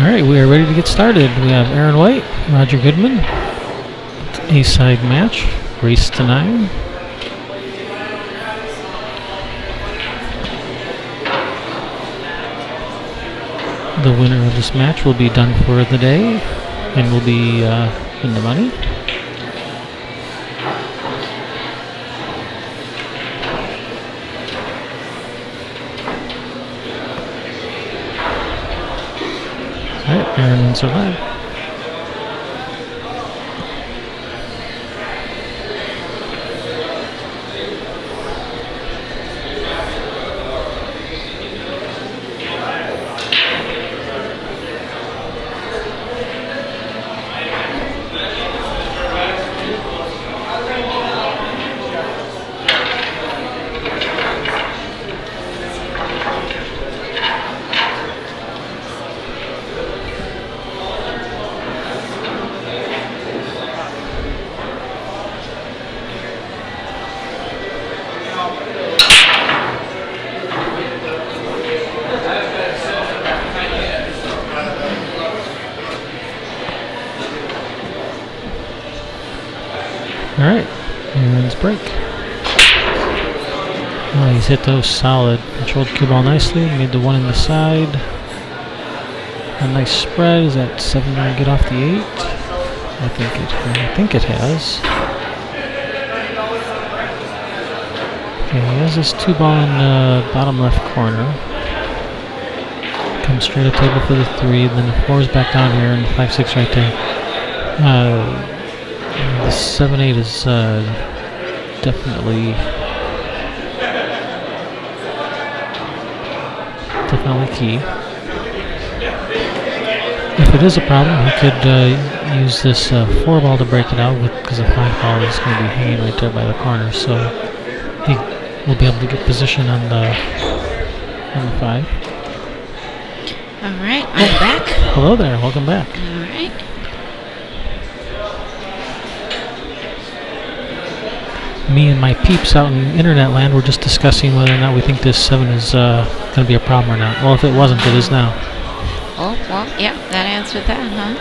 Alright, we are ready to get started. We have Aaron White, Roger Goodman. A-side match, race to 9. The winner of this match will be done for the day and will be in the money. Alright, Aaron wins her live. Alright, Aaron's break. Oh, he's hit those solid. Controlled cue ball nicely, made the one in the side. A nice spread. Is that 7 going to get off the 8? I think it has. Okay, he has this 2 ball in the bottom left corner. Comes straight up table for the 3, then the 4 is back down here, and 5-6 right there. The 7-8 is definitely key. If it is a problem, he could use this 4 ball to break it out with, because the 5 ball is going to be hanging right there by the corner, so he will be able to get position on the 5. All right, I'm back. Hello there, welcome back. All right. Me and my peeps out in internet land were just discussing whether or not we think this 7 is going to be a problem or not. Well, if it wasn't, it is now. Oh, well, yeah, that answered that, huh?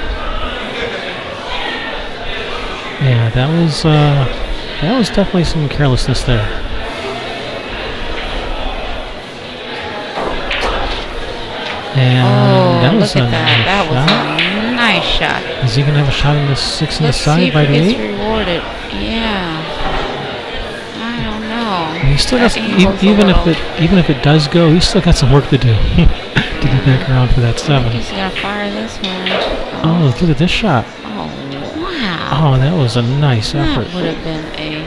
Yeah, that was definitely some carelessness there. And that was look a at that. That was a nice shot. Is he going to have a shot in the 6 in the Let's see side if by the he 8? gets rewarded. Yeah. I don't know. He still That got angle's even a little- if it does go, he's still got some work to do to get back around for that 7. He's gonna fire this one. Oh, look at this shot. Oh, wow. Oh, that was a nice effort. That would have been a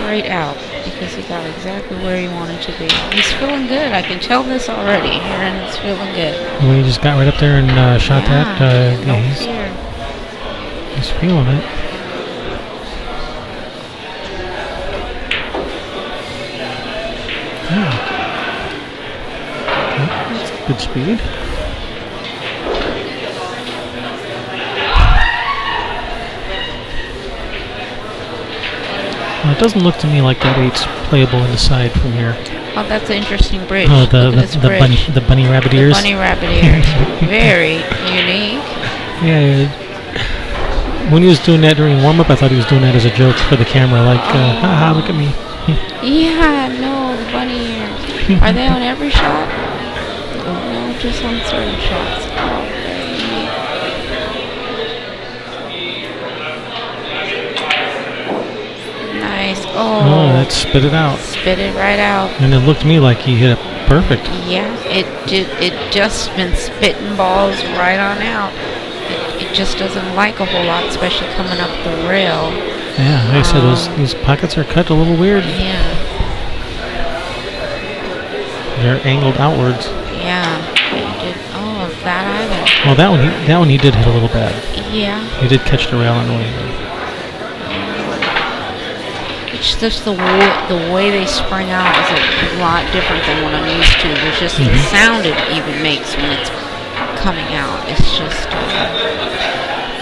great out because he got exactly where he wanted to be. He's feeling good. I can tell this already. Aaron's feeling good. Well, he just got right up there and shot that. No Yeah, fear. he's feeling it. Yeah. That's good speed. Well, it doesn't look to me like that 8's playable in the side from here. Oh, that's an interesting bridge. Oh, Look at this bridge. the bunny rabbit ears. The bunny rabbit ears. Very unique. Yeah. When he was doing that during warm-up, I thought he was doing that as a joke for the camera, like, haha, look at me. Yeah, no, the bunny ears. Are they on every shot? No, just on certain shots. Oh, very unique. Nice. Oh, that spit it out. Spit it right out. And it looked to me like he hit it perfect. Yeah, it just been spitting balls right on out. It just doesn't like a whole lot, especially coming up the rail. Yeah, like I said, these pockets are cut a little weird. Yeah. They're angled outwards. Yeah. That either. Well, that one he did hit a little bad. Yeah. He did catch the rail on the way. It's just the way they spring out is a lot different than what I'm used to. There's just the sound it even makes when it's coming out. It's just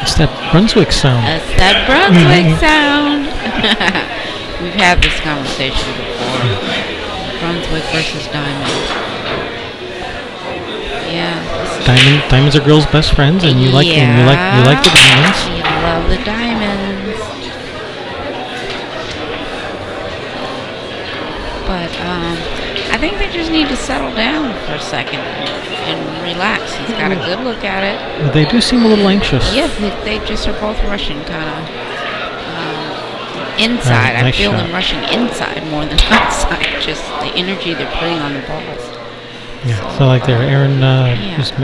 It's that Brunswick sound. It's that Brunswick sound. We've had this conversation before. Brunswick versus Diamond. Yeah, this is Diamonds are girls' best friends, and you like the diamonds. You love the diamonds. But I think they just need to settle down for a second and relax. He's got a good look at it. They do seem a little anxious. Yeah, they just are both rushing kind of inside. Nice I feel shot. them rushing inside more than outside. Just the energy they're putting on the balls. Yeah, so like there, Aaron Just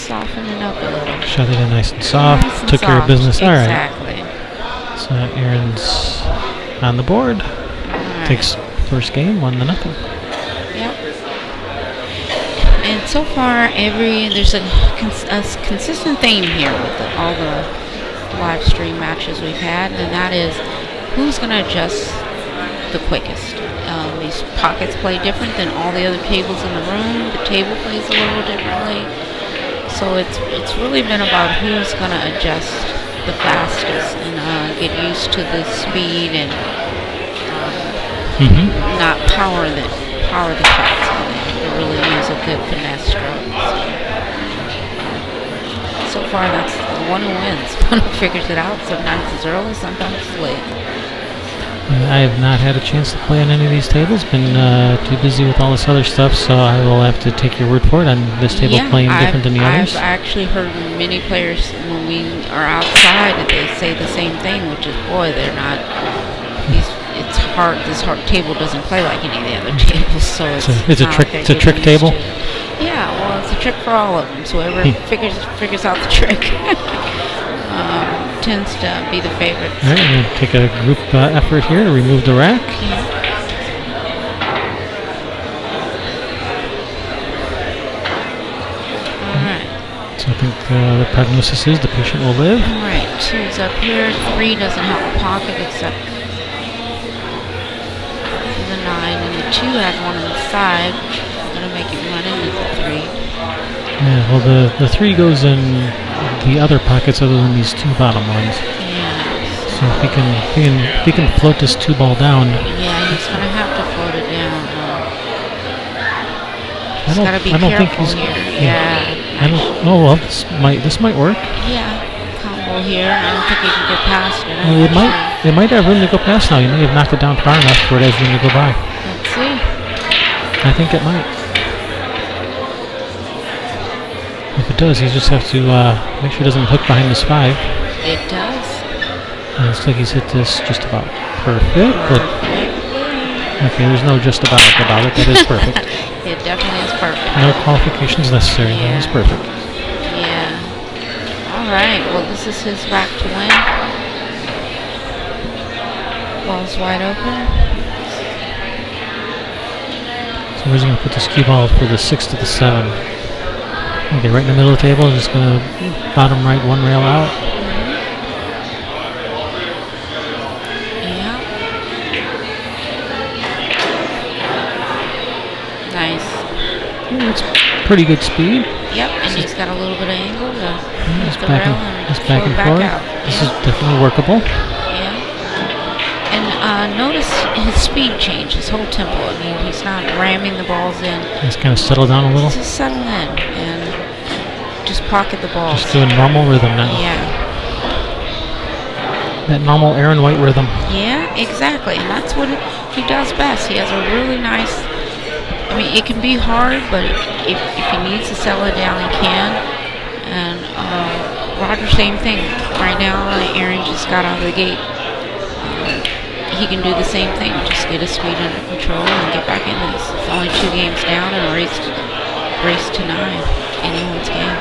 softening up a little. shot it in nice and soft, Nice and took care of soft. business. All right. Exactly. So Aaron's on the board. All right. Takes first game, 1-0. Yep. And so far, there's a consistent theme here with all the live stream matches we've had, and that is who's going to adjust the quickest. These pockets play different than all the other tables in the room. The table plays a little differently. So it's really been about who's going to adjust the fastest and get used to the speed and not power the shots. They really use a good finesse stroke. So far, that's the one who wins. One who figures it out. Sometimes it's early, sometimes it's late. I have not had a chance to play on any of these tables. Been too busy with all this other stuff, so I will have to take your word for it on this table playing different than the others. I've actually heard many players when we are outside that they say the same thing, which is, boy, they're not. It's hard. This table doesn't play like any of the other tables, so it's a trick. It's a trick table. Yeah, well, it's a trick for all of them. So whoever figures out the trick tends to be the favorite. All right, I'm going to take a group effort here to remove the rack. Yeah. All right. So I think the prognosis is the patient will live. All right, 2's up here. 3 doesn't have a pocket except for the 9, and the 2 has one on the side. I'm going to make it run into the 3. Yeah, well, the 3 goes in the other pockets other than these 2 bottom ones. Yeah. So if he can float this 2 ball down. Yeah, he's going to have to float it down. I He's got to be careful here. Yeah. I don't. Oh well, this might work. Yeah. Combo here. I don't think he can get past it. Well, it might have room to go past now. You may have knocked it down far enough for it has room to go by. Let's see. I think it might. If it does, he just have to make sure it doesn't hook behind this 5. It does. And it looks like he's hit this just about perfect. But okay, there's no just about it. That is perfect. It definitely is perfect. No qualifications necessary. Yeah. That is perfect. Yeah. All right. Well, this is his back to win. Ball's wide open. So where's he going to put this cue ball for the 6 to the 7? Okay, right in the middle of the table. Just going to bottom right 1 rail out. Yeah. Nice. It's pretty good speed. Yep, and he's got a little bit of angle to It's hit the back rail and, and it's back float and back forth. out. This is definitely workable. Yeah. And notice his speed change, his whole tempo. I mean, he's not ramming the balls in. Let's kind of settle down a little. Just settle in and just pocket the balls. Just doing normal rhythm now. Yeah. That normal Aaron White rhythm. Yeah, exactly. And that's what he does best. He has a really nice. I mean, it can be hard, but if he needs to settle it down, he can. And Roger, same thing. Right now, Aaron just got out of the gate. He can do the same thing. Just get his speed under control and get back in this. It's only 2 games down and a race to 9. Anyone's game.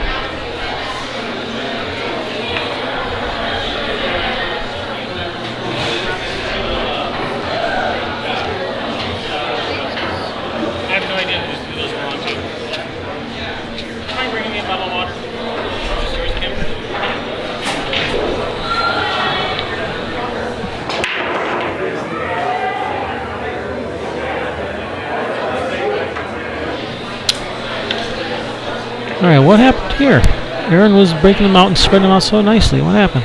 All right, what happened here? Aaron was breaking them out and spreading them out so nicely. What happened?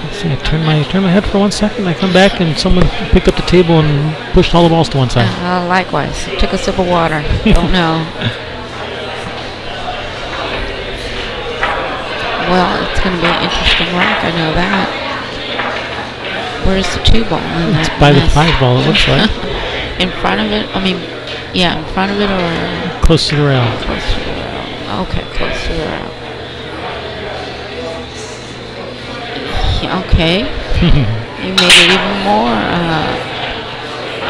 Let's see. I turn my head for 1 second. I come back and someone picked up the table and pushed all the balls to one side. Likewise. Took a sip of water. Don't know. Well, it's going to be an interesting rack. I know that. Where's the 2 ball in It's that by the mess? 5 ball, it looks like. In front of it? I mean, yeah, in front of it or Close to the rail. close to the rail? Okay, close to the rail. Yeah, okay. You made it even more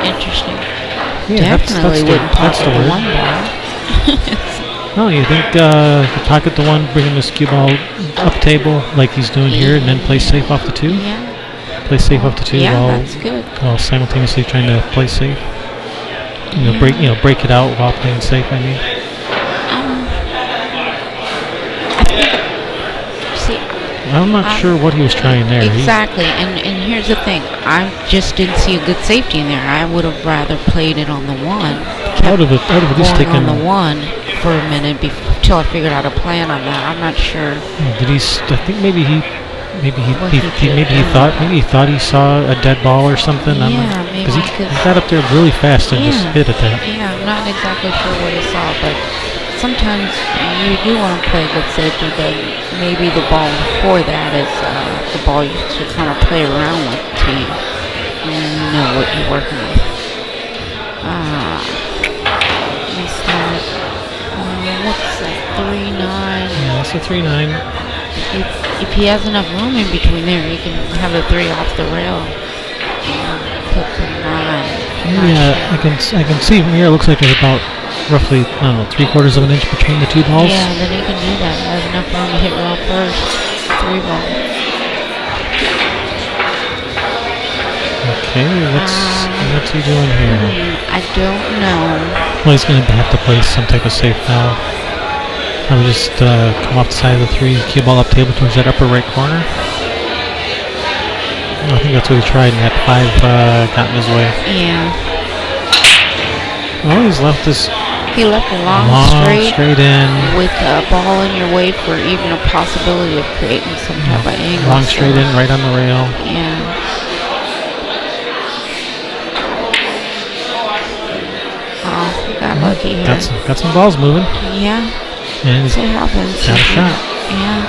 interesting. Yeah, Definitely wouldn't that's pocket the the word. 1 ball. No, you think pocket the 1, bring this cue ball up table like he's doing here, and then play safe off the 2? Yeah. Play safe off the 2 Yeah, while that's good. simultaneously trying to play safe. Break it out while playing safe. I mean, I think, see, I'm not sure what he was trying there. exactly, and here's the thing. I just didn't see a good safety in there. I would have rather played it on the 1. Out of at least Going taking on the 1 for a minute till I figured out a plan on that. I'm not sure. Did he? I think maybe he thought he saw a dead ball or something. Yeah, maybe because he got up there really fast and just hit at that. Yeah, I'm not exactly sure what he saw, but sometimes you do want to play good safety, but maybe the ball before that is the ball you should kind of play around with till you know what you're working with. Let me start. What's that? 3-9. Yeah, that's a 3-9. If he has enough room in between there, he can have a 3 off the rail. Put the 9. Yeah, I can see from here. It looks like there's about roughly 3/4 of an inch between the 2 balls. Yeah, then he can do that. He has enough room to hit rail first. 3 ball. Okay, what's he doing here? I don't know. Well, he's going to have to play some type of safe now. I would just come off the side of the 3, cue ball up table towards that upper right corner. I think that's what he tried, and that 5 got in his way. Yeah. Well, he's left this He left a long straight in. with a ball in your way for even a possibility of creating some type of angle. Long straight in, right on the rail. Yeah. Oh, got lucky here. Got some balls moving. Yeah. And he's It happens. got a shot. Yeah.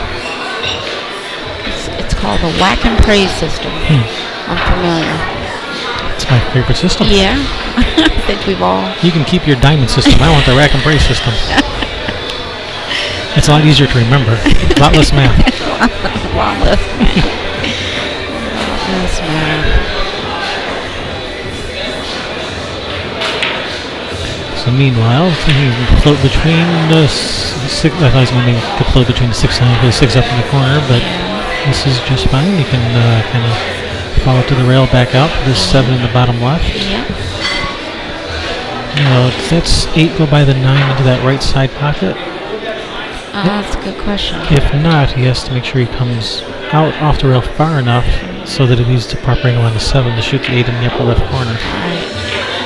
It's called the whack and praise system. I'm familiar. It's my favorite system. Yeah. I think we've all. You can keep your diamond system. I want the rack and brace system. It's a lot easier to remember. A lot less math. A lot less math. Less math. So meanwhile, he can float between the 6. I thought he was going to float between the 6 and the 6 up in the corner, but this is just fine. He can kind of follow to the rail, back out for this 7 in the bottom left. Yeah. That's 8 go by the 9 into that right side pocket. That's a good question. If not, he has to make sure he comes out off the rail far enough so that it leaves the proper angle on the 7 to shoot the 8 in the upper left corner.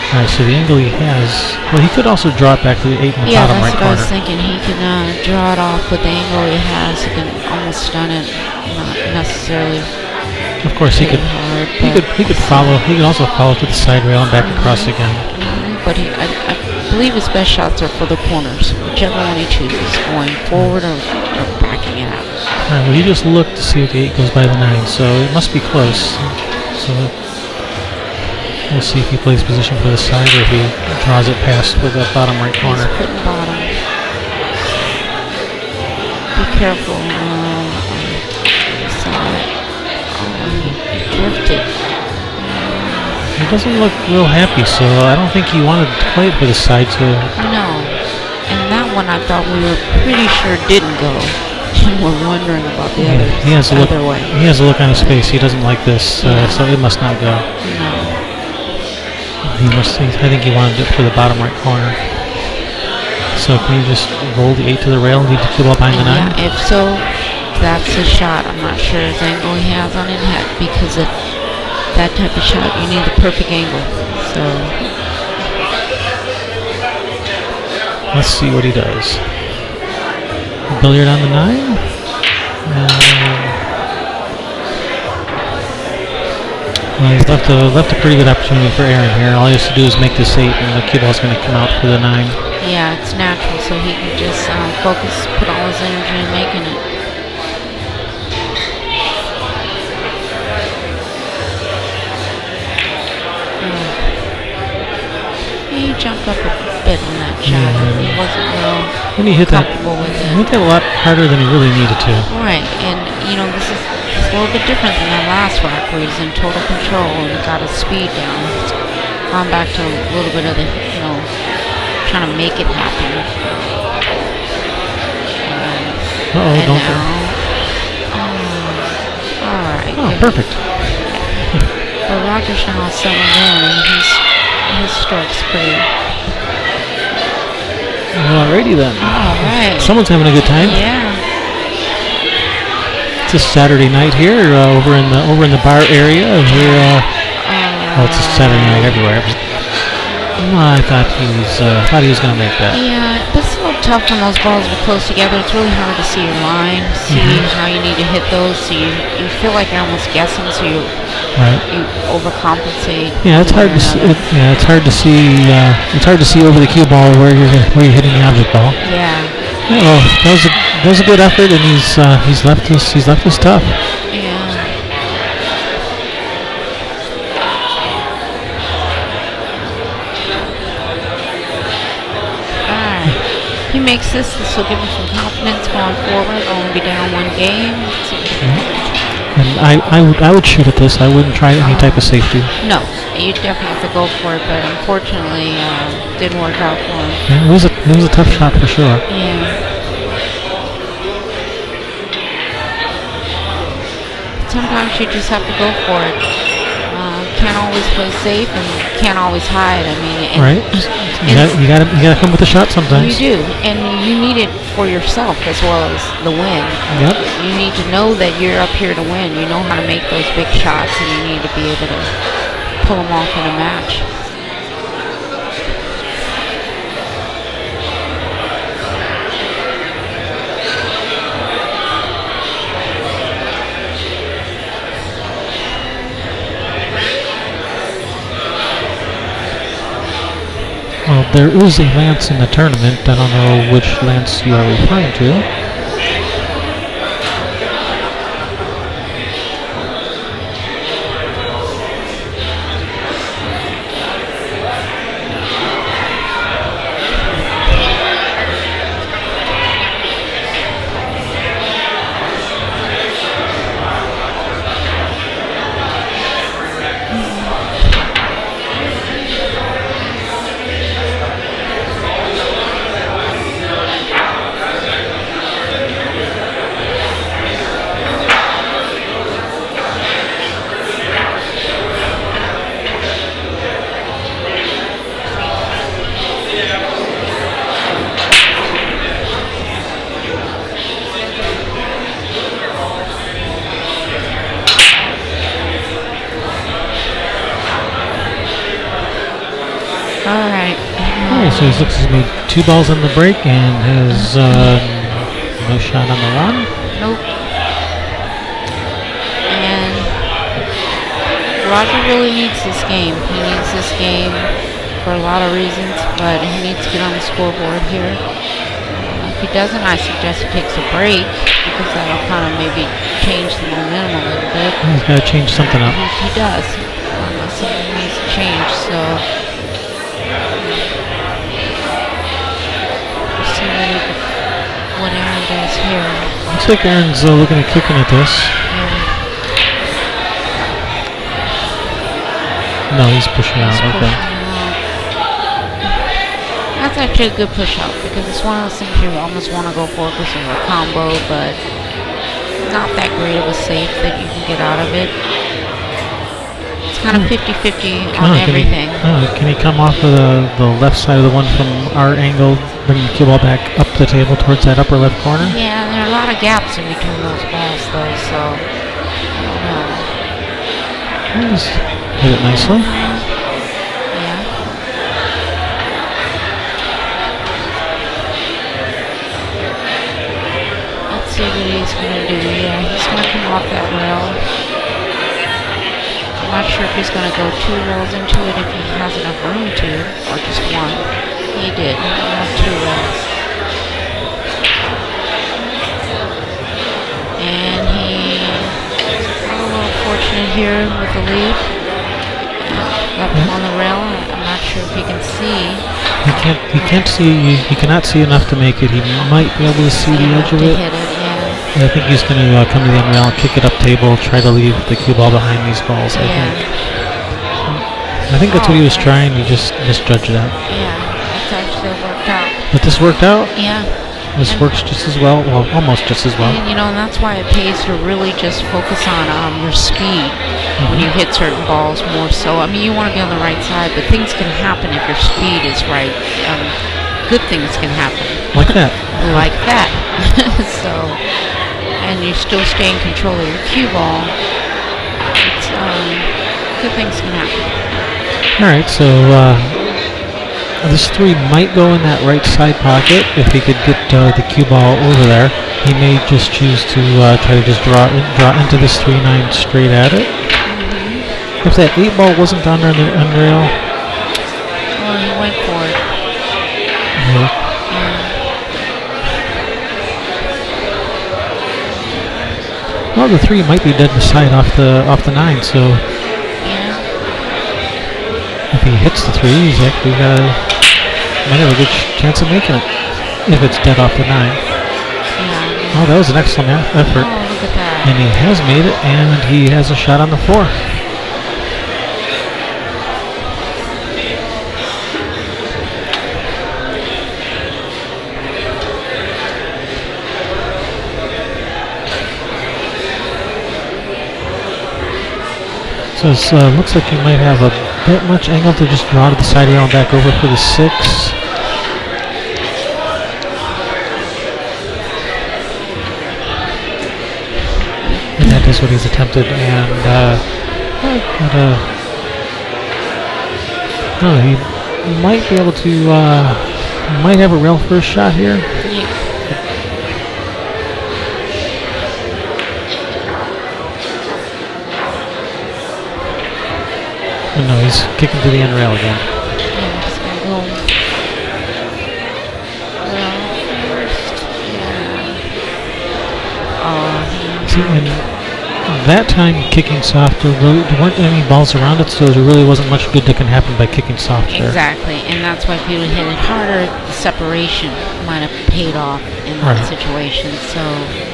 Alright, so the angle he has, well, he could also draw it back to the 8 in the bottom right corner. Yeah, that's what I was thinking. He can draw it off with the angle he has. He can almost stun it, not necessarily. Of course, he could follow. He could also follow to the side rail and back across again. But I believe his best shots are for the corners, whichever one he chooses, going forward or backing it out. Alright, well, you just look to see if the 8 goes by the 9, so it must be close. So we'll see if he plays position for the side or if he draws it past with the bottom right corner. He's putting bottom. Be careful. He drifted. He doesn't look real happy, so I don't think he wanted to play it for the side. No. And that one I thought we were pretty sure didn't go. And we're wondering about the other way. He has a look on his face. He doesn't like this, so it must not go. No. I think he wanted it for the bottom right corner. So can you just roll the 8 to the rail and leave the cue ball behind the 9? Yeah, if so, that's a shot. I'm not sure his angle he has on it because of that type of shot, you need the perfect angle. So let's see what he does. Billiard on the 9. Well, he's left a pretty good opportunity for Aaron here. All he has to do is make this 8, and the cue ball's going to come out for the 9. Yeah, it's natural, so he can just focus, put all his energy in making it. He jumped up a bit on that shot. He wasn't real When he hit that, comfortable with he it. hit that a lot harder than he really needed to. Right, and this is a little bit different than that last rack where he's in total control and got his speed down. He's gone back to a little bit of the, trying to make it happen. And Don't now, all right. Oh, perfect. But Roger's now settled in, and his stroke's pretty. Alrighty then. All right. Someone's having a good time. Yeah. It's a Saturday night here over in the bar area. Well, it's a Saturday night everywhere. But I thought he was going to make that. Yeah, but it's a little tough when those balls are close together. It's really hard to see your line, see how you need to hit those. So you feel like you're almost guessing. So you overcompensate. Yeah, it's hard to see. It's hard to see. It's hard to see over the cue ball where you're hitting the object ball. Yeah. Well, that was a good effort, and he's left us tough. Yeah. He makes this will give him some confidence going forward. Only be down one game. And I would shoot at this. I wouldn't try any type of safety. No, you definitely have to go for it, but unfortunately, didn't work out for him. Yeah, it was a tough shot for sure. Yeah. Sometimes you just have to go for it. Can't always play safe and can't always hide. I mean, right? You gotta come with a shot sometimes. You do, and you need it for yourself as well as the win. Yep. You need to know that you're up here to win. You know how to make those big shots, and you need to be able to pull them off in a match. Well, there is a lance in the tournament. I don't know which lance you are referring to. So he looks like he's made 2 balls on the break and has no shot on the one. Nope. And Roger really needs this game. He needs this game for a lot of reasons, but he needs to get on the scoreboard here. If he doesn't, I suggest he takes a break because that'll kind of maybe change the momentum a little bit. He's got to change something up. He does. Something needs to change, so... what Aaron does here. Looks like Aaron's looking at kicking at this. No, he's pushing out. Okay. That's actually a good push out because it's one of those things you almost want to go for because of a combo, but not that great of a safe that you can get out of it. It's kind of 50-50 on everything. Can he come off of the left side of the one from our angle? Bring the cue ball back up the table towards that upper left corner? Yeah, there are a lot of gaps in between those balls, though, so I don't know. He's hit it nicely. Yeah. Let's see what he's going to do. Yeah, he's going to come off that rail. I'm not sure if he's going to go 2 rails into it if he has enough room to, or just one. He did. He went 2 rails. And he got a little fortunate here with the lead. left him on the rail. I'm not sure if he can see. He can't see. He cannot see enough to make it. He might be able to see the edge of it. Hit it, yeah. I think he's going to come to the end rail and kick it up table, try to leave the cue ball behind these balls, I think. I think that's what he was trying. He just misjudged that. Yeah, that's actually worked out. But this worked out? Yeah. This works just as well. Well, almost just as well. And, and that's why it pays to really just focus on your speed when you hit certain balls more so. I mean, you want to be on the right side, but things can happen if your speed is right. Good things can happen. Like that. Like that. So, and you still stay in control of your cue ball. It's, good things can happen. All right, so this 3 might go in that right side pocket if he could get the cue ball over there. He may just choose to try to just draw into this 3-9 straight at it. If that 8 ball wasn't on the rail. Well, he went for it. Yeah. Well, the 3 might be dead beside off the 9, so if he hits the 3, he's actually might have a good chance of making it if it's dead off the 9. Yeah. Oh, that was an excellent effort. Oh, look at that. And he has made it, and he has a shot on the 4. So it looks like you might have a bit much angle to just draw to the side rail and back over for the 6. And that is what he's attempted. And he might be able to, might have a rail first shot here. Yeah. But no, he's kicking to the end rail again. Yeah, he's gonna go rail first. Yeah. Oh, See, and that time kicking softer, really, there weren't any balls around it, so there really wasn't much good that can happen by kicking softer. exactly, and that's why if he would hit it harder, the separation might have paid off in that situation. So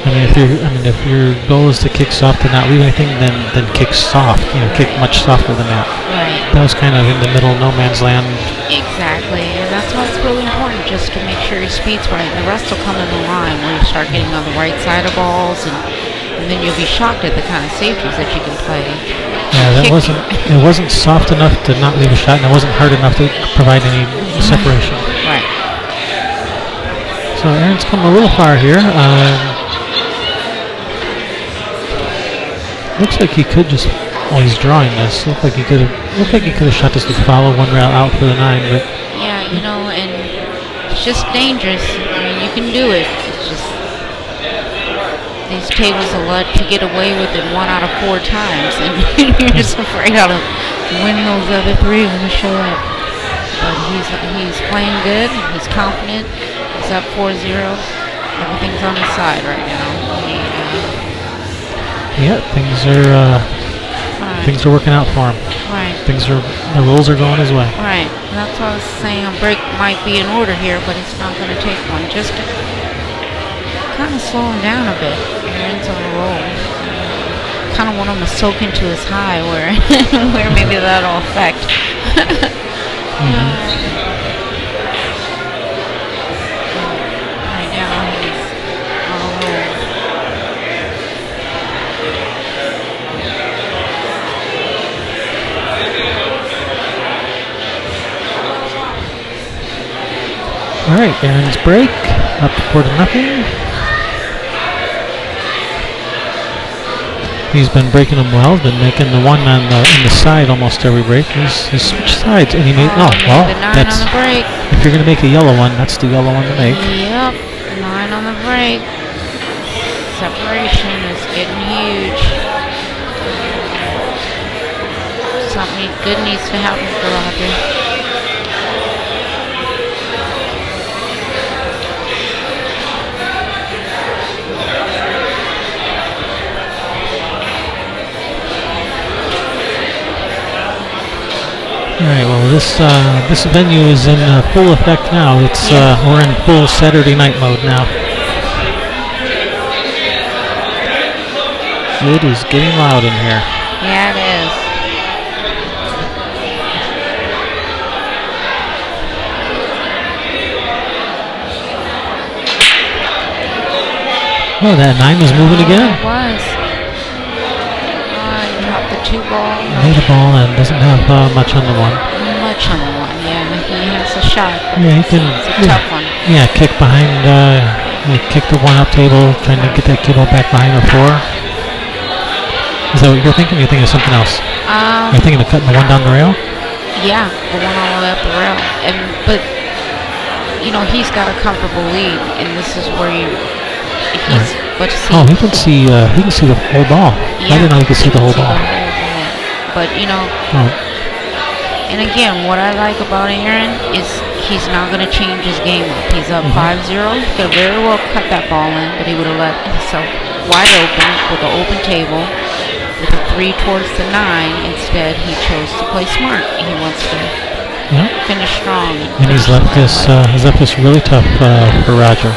if your goal is to kick soft and not leave anything, then kick soft. Kick much softer than that. right, That was kind of in the middle, no man's land. exactly, and that's why it's really important just to make sure your speed's right. And the rest will come in the line where you start getting on the right side of balls, and then you'll be shocked at the kind of safeties that you can play. Yeah, it wasn't soft enough to not leave a shot, and it wasn't hard enough to provide any separation. Right. So Aaron's come a little far here. Looks like he could just. Oh, he's drawing this. Looked like he could have shot this to follow one rail out for the 9, but. Yeah, and it's just dangerous. I mean, you can do it. It's just these tables will let you get away with it 1 out of 4 times, and you're just afraid how to win those other 3 when you show up. But he's playing good. He's confident. He's up 4-0. Everything's on his side right now. Yeah, things are working out for him. Right. The rolls are going his way. Right. That's why I was saying a break might be in order here, but it's not going to take one. Just to kind of slow him down a bit. Aaron's on a roll. Kind of want him to soak into his high where maybe that'll affect. Right now he's on a roll. All right, Aaron's break up 4-0. He's been breaking them well. He's been making the one on the side almost every break. He's switched sides, and he made. The 9 on the break. If you're going to make a yellow one, that's the yellow one to make. Yep, 9 on the break. Separation is getting huge. Something good needs to happen for Roger. this venue is in full effect now. It's we're in full Saturday night mode now. It is getting loud in here. Yeah, it is. Oh, that 9 was moving again. It was. He dropped the 2 ball. Made a ball and doesn't have much on the 1. Much on the 1, yeah. He has a shot. Yeah, he can. It's a tough one. Yeah, kick behind. Kick the 1 up table, trying to get that cue ball back behind the 4. Is that what you're thinking? You're thinking of something else? You're thinking of cutting the 1 down the rail? Yeah, the 1 all the way up the rail. But he's got a comfortable lead, and this is where but see. Oh, he can see the whole ball. Yeah, I didn't know he could see the whole ball. But and again, what I like about Aaron is he's not going to change his game up. He's up 5-0. He could very well cut that ball in, but he would have let himself wide open with an open table with a 3 towards the 9. Instead, he chose to play smart. He wants to finish strong. And he's left this really tough for Roger.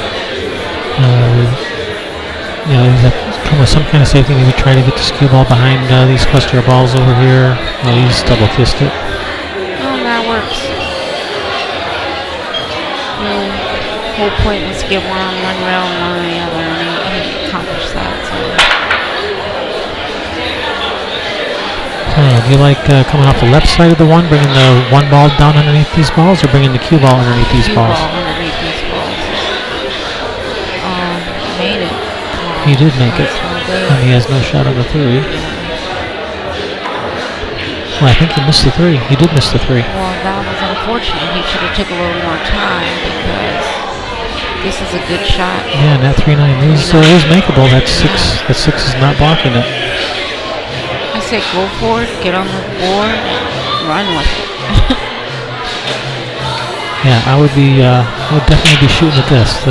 He's come with some kind of safety. Maybe try to get the cue ball behind these cluster of balls over here. Oh, he's double kissed it. Oh, that works. Whole point was to get 1 on 1 rail and 1 on the other, and he accomplished that. So. Do you like coming off the left side of the 1, bringing the 1 ball down underneath these balls, or bringing the cue ball underneath these balls? Underneath these balls. Made it. He did make it, and he has no shot on the 3. Well, I think he missed the 3. He did miss the 3. Well, that was unfortunate. He should have took a little more time because this is a good shot. Yeah, and that 3-9 is makeable. That 6 is not blocking it. I say go for it, get on the board, and run with it. Yeah, I would definitely be shooting at this.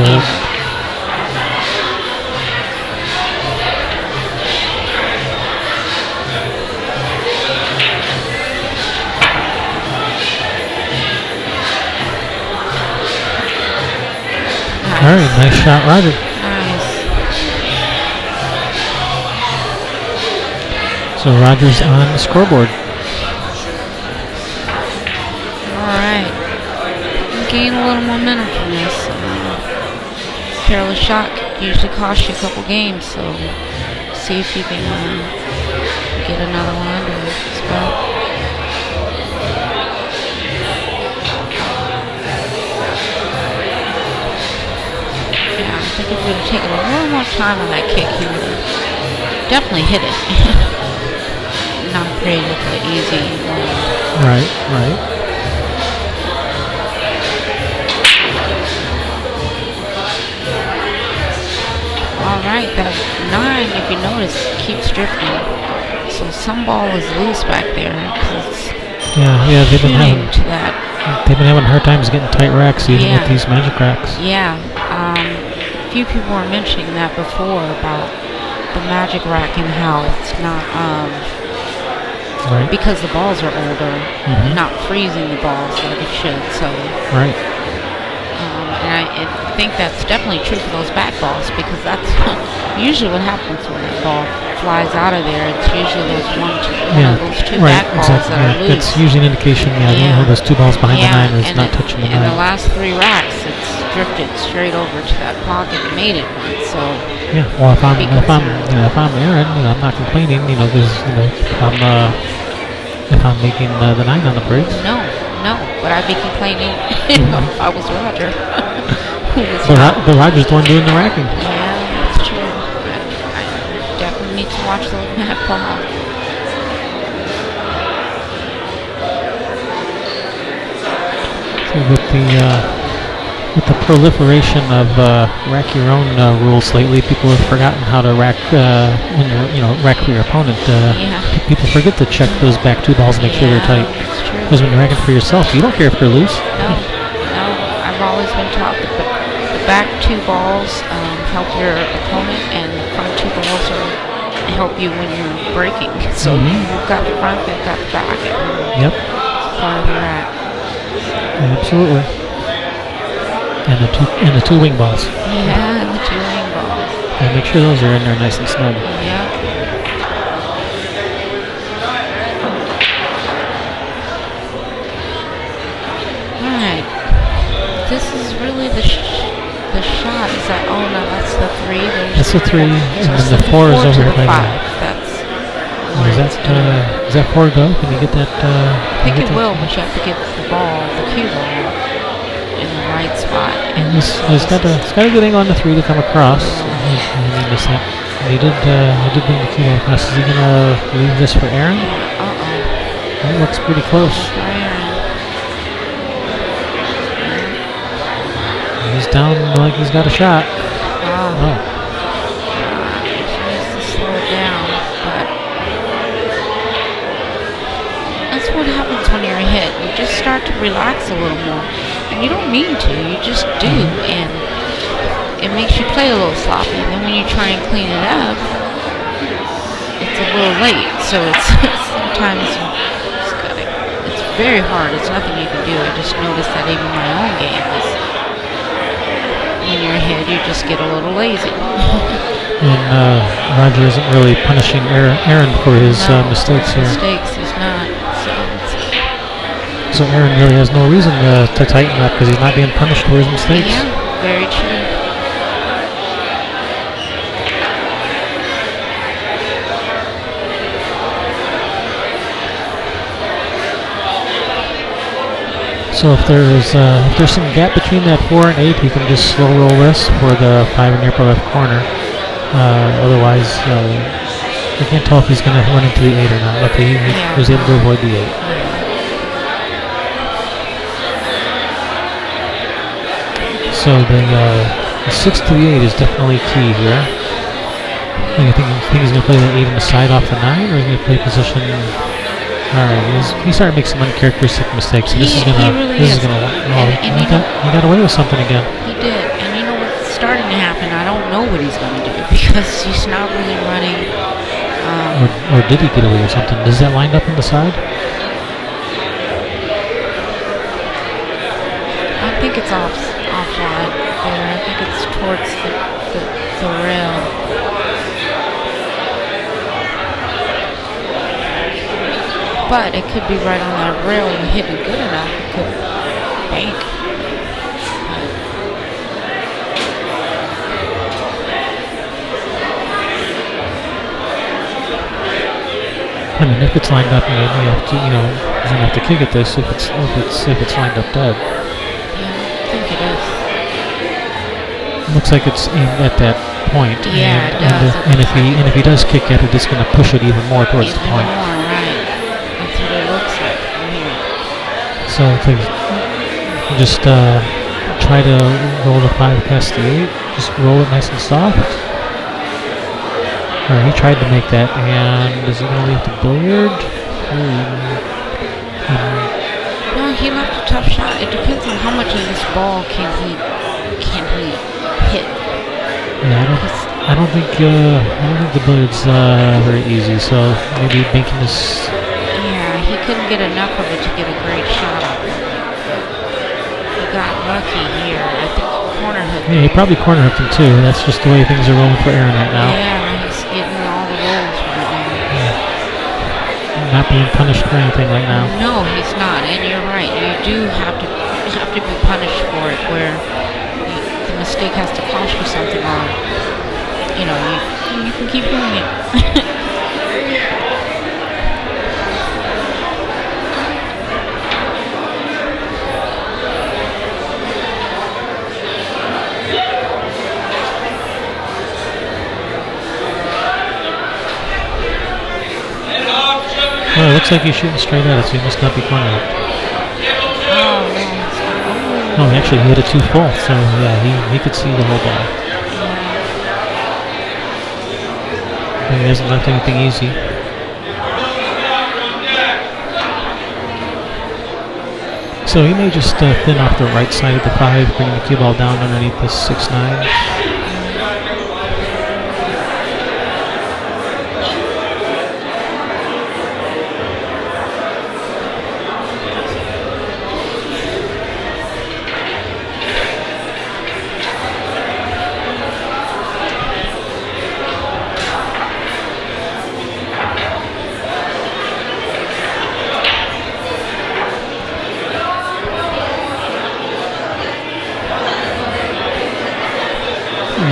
All right, nice shot, Roger. Nice. So Roger's on the scoreboard. All right. Gain a little momentum from this. Careless shot usually costs you a couple games, so see if you can get another one under his belt. I think if he would have taken a little more time on that kick, he would have definitely hit it. Not creatively easy. Right. All right, that 9, if you notice, keeps drifting. So some ball is loose back there. Yeah, they've been having to that. They've been having hard times getting tight racks, even with these magic racks. Yeah. A few people were mentioning that before about the magic rack and how it's not right. Because the balls are older, not freezing the balls like it should. So right. And I think that's definitely true for those back balls because that's usually what happens when that ball flies out of there. It's usually those one of those two right, back balls exactly. that are loose. That's usually an indication. Those 2 balls behind the 9 is not touching the 9. In the last 3 racks, it's drifted straight over to that pocket and made it once. So yeah, well, if I'm Aaron, I'm not complaining. If I'm making the 9 on the brakes. No, but I'd be complaining if I was Roger. But Roger's the one doing the racking. Yeah, that's true. I definitely need to watch those back balls. So with the proliferation of rack your own rules lately, people have forgotten how to rack when you're rack for your opponent. People forget to check those back 2 balls and make sure they're tight. Because when you're racking for yourself, you don't care if they're loose. No. I've always been taught that the back 2 balls help your opponent, and the front 2 balls help you when you're breaking. So you've got the front, they've got the back. Yep. part of the rack. Absolutely. And the two wing balls. Yeah, and the 2 wing balls. And make sure those are in there nice and snug. Yep. Alright. This is really the shot. Is that, oh no, that's the 3. That's the 3, and then the 4 is over here by 5. That's Is that 4 go? Can you get that? I think it will, but you have to get the ball, the cue ball, in the right spot. And He's got a good angle on the 3 to come across. He missed that. He did bring the cue ball across. Is he gonna leave this for Aaron? That looks pretty close. For Aaron. He's down like he's got a shot. Oh. She needs to slow it down, but that's what happens when you're hit. You just start to relax a little more, and you don't mean to. You just do, and it makes you play a little sloppy. And then when you try and clean it up, it's a little late. So it's sometimes it's very hard. It's nothing you can do. I just noticed that even my own game is. When you're ahead, you just get a little lazy. And Roger isn't really punishing Aaron for his mistakes here. Mistakes, he's not. So Aaron really has no reason to tighten up because he's not being punished for his mistakes. Yeah, very true. So if there's some gap between that 4 and 8, you can just slow roll this for the 5 in the upper left corner. Otherwise, you can't tell if he's going to run into the 8 or not. Okay, he was able to avoid the 8. So the 6 to the 8 is definitely key here. You think he's going to play the 8 on the side off the 9, or is he going to play position? Alright, he started to make some uncharacteristic mistakes. So this is gonna. He got away with something again. He did, and you know what's starting to happen? I don't know what he's gonna do because he's not really running. Or did he get away with something? Does that line up on the side? I think it's offline there. I think it's towards the rail. But it could be right on that rail and hit it good enough. It could bank. I mean, if it's lined up, you have to, he's gonna have to kick at this if it's lined up dead. Yeah, I think it is. It looks like it's aimed at that point. Yeah, it does. And if he does kick at it, it's gonna push it even more towards the point. So just try to roll the 5 past the 8. Just roll it nice and soft. Alright, he tried to make that, and is he going to leave the billiard? No, he left a tough shot. It depends on how much of this ball can he hit. Yeah, I don't think the billiard's very easy. So maybe making this. He couldn't get enough of it to get a great shot of it. He got lucky here. I think corner hooked. Yeah, he probably corner hooked him too. That's just the way things are rolling for Aaron right now. Yeah, he's getting all the rolls right now. Yeah. Not being punished for anything right now. No, he's not. And you're right. You do have to be punished for it. Where the mistake has to cost you something, or you can keep doing it. Well, it looks like he's shooting straight at it, so he must not be corner hooked. No, actually, he hit it too full, so yeah, he could see the whole ball. And he hasn't left anything easy. So he may just thin off the right side of the 5, bringing the cue ball down underneath the 6-9.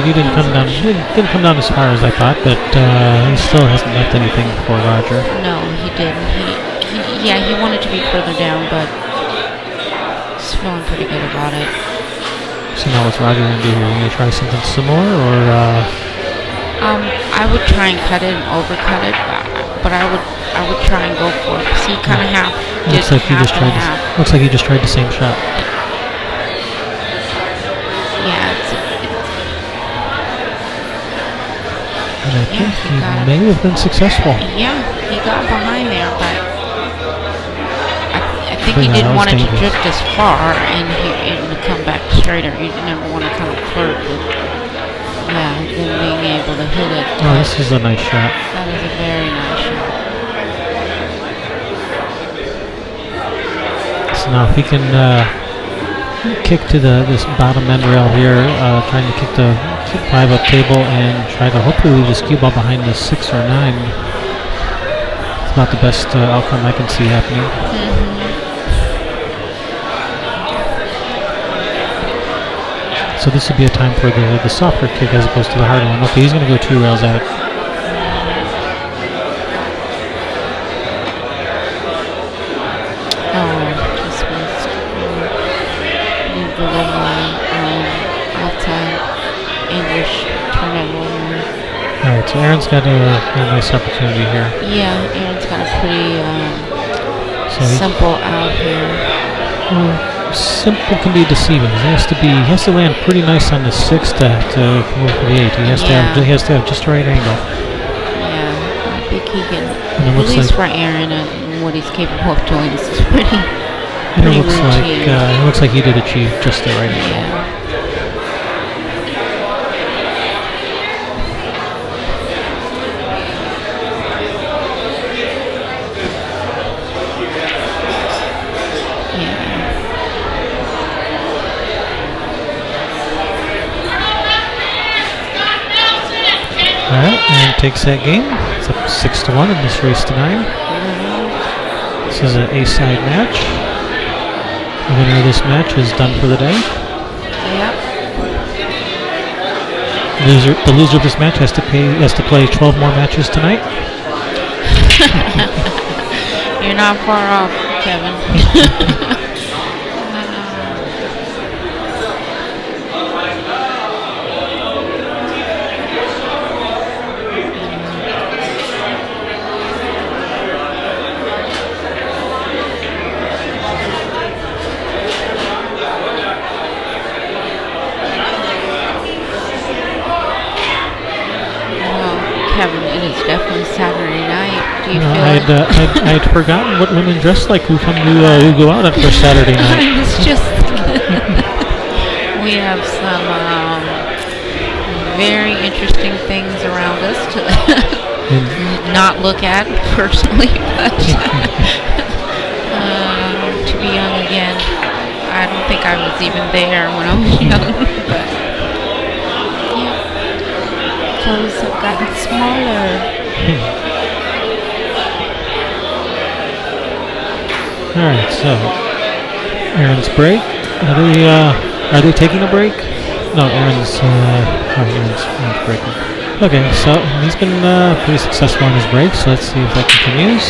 he didn't come down. Didn't come down as far as I thought, but he still hasn't left anything for Roger. No, he didn't. He wanted to be further down, but he's feeling pretty good about it. So now what's Roger gonna do here? Gonna try something similar, or? I would try and cut it and overcut it, but I would try and go for it. See, kind of half. Looks like he just tried. Looks like he just tried the same shot. Yeah, and I think he may have been successful. Yeah, he got behind there, but I think he didn't want it to drift as far and come back straighter. You never want to kind of flirt with, then being able to hit it. Oh, this is a nice shot. That is a very nice shot. So now if he can kick to this bottom end rail here, trying to kick the 5 up table and try to hopefully leave this cue ball behind the 6 or 9. It's about the best outcome I can see happening. So this would be a time for the softer kick as opposed to the harder one. Okay, he's going to go 2 rails at it. Just missed. Leave the little outside English turn it over. Alright, so Aaron's got a nice opportunity here. Yeah, Aaron's got a pretty simple out here. Simple can be deceiving. He has to land pretty nice on the 6 to go for the 8. He has to have just the right angle. Yeah, I think he can. And At least for Aaron and what he's capable of doing, this is pretty. It looks like he did achieve just the right angle. Yeah. Alright, and takes that game. It's up 6-1 in this race to 9. This is an A-side match. The winner of this match is done for the day. Yep. The loser of this match has to play 12 more matches tonight. You're not far off, Kevin. Kevin, it is definitely Saturday night. Do you feel I'd forgotten what women dress like who come to who go out on for Saturday night. It's just we have some very interesting things around us to not look at personally, but to be young again. I don't think I was even there when I was young, but. Clothes have gotten smaller. Alright, so Aaron's break. Are they taking a break? No, Aaron's breaking. Okay, so he's been pretty successful on his break, so let's see if that continues.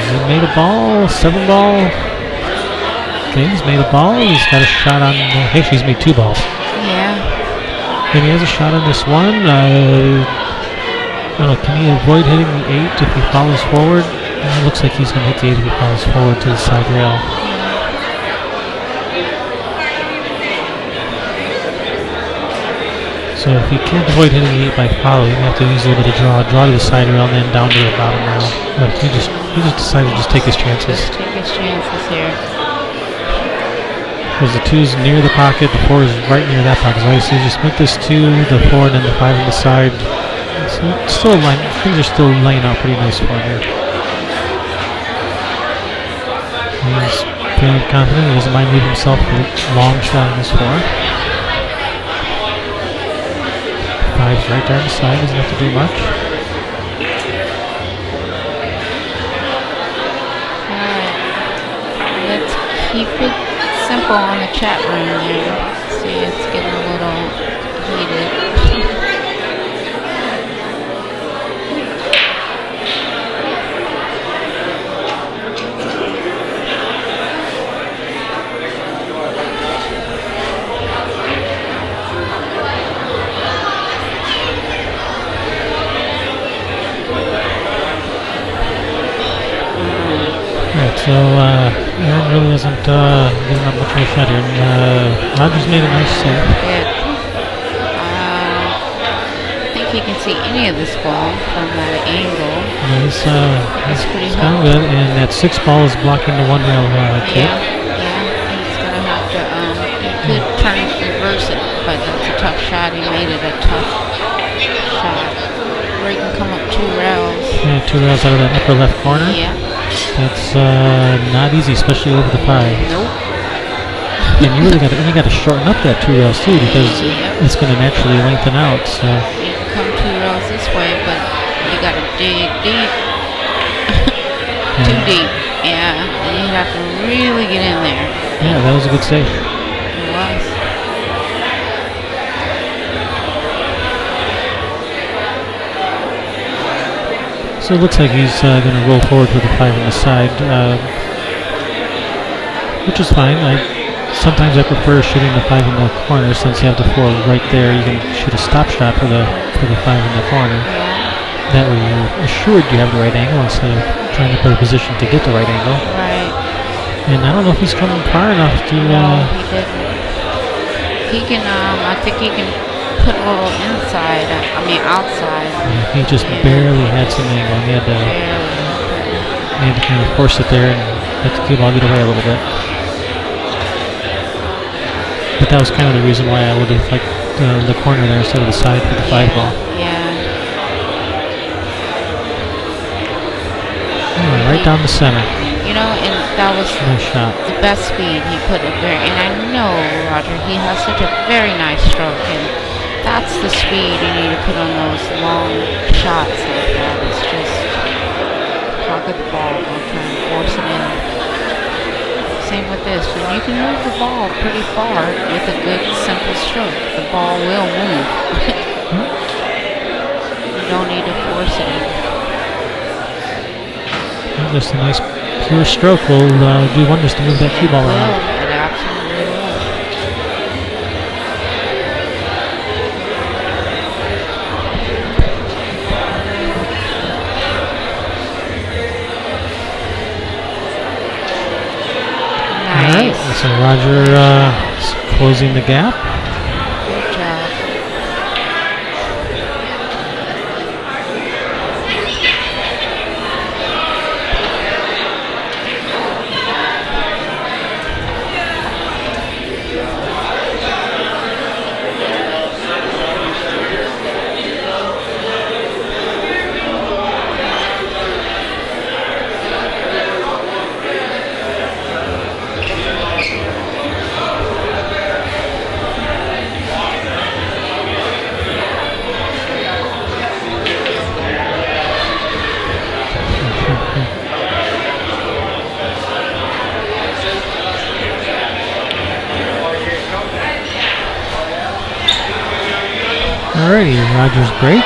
He made a ball, 7 ball. Okay, he's made a ball. He's got a shot on. Actually, he's made 2 balls. Yeah. And he has a shot on this one. I don't know, can he avoid hitting the 8 if he follows forward? It looks like he's going to hit the 8 if he follows forward to the side rail. So if he can't avoid hitting the 8 by follow, he's going to have to use a little bit of draw to the side rail and then down to the bottom rail. But he just decided to just take his chances. Just take his chances here. Because the 2's near the pocket, the 4 is right near that pocket. So you just make this 2, the 4, and then the 5 on the side. So still things are still laying out pretty nice for him here. He's feeling confident. He doesn't mind leaving himself a long shot on this 4. 5's right there on the side. Doesn't have to do much. Alright. Let's keep it simple on the chat room there. See, it's getting a little heated. Alright, so Aaron really hasn't given up much of a shot here. And, Rogers made a nice save. Good. I think you can see any of this ball from that angle. Yeah, That's pretty he's kind of good. And that 6 ball is blocking the 1 rail kick. Yeah, he's gonna have to. He could turn it, reverse it, but that's a tough shot. He made it a tough shot. Where he can come up 2 rails. Yeah, 2 rails out of that upper left corner. Yeah. That's not easy, especially over the 5. Nope. And you really got to shorten up that 2 rails too, because it's going to naturally lengthen out. So you can come 2 rails this way, but you got to dig deep. Too deep. Yeah, and you have to really get in there. Yeah, that was a good save. It was. So it looks like he's going to roll forward with the 5 on the side, which is fine. Sometimes I prefer shooting the 5 in the corner, since you have the 4 right there. You can shoot a stop shot for the 5 in the corner. That way you're assured you have the right angle instead of trying to play a position to get the right angle. Right. And I don't know if he's coming far enough to. No, he didn't. He can. I think he can put a little inside. Outside. He just barely had some angle. He had to kind of force it there and let the cue ball get away a little bit. But that was kind of the reason why I would have liked the corner there instead of the side for the 5 ball. Yeah. Right down the center. And that was nice shot. The best speed he put it there. And I know, Roger, he has such a very nice stroke, and that's the speed you need to put on those long shots like that. It's just pocket the ball, don't try and force it in. Same with this. And you can move the ball pretty far with a good, simple stroke. The ball will move. You don't need to force it in. Well, just a nice pure stroke will do wonders to move that cue ball around. It absolutely will. Nice. Alright, so Roger is closing the gap. Good job. Alrighty, Rogers break.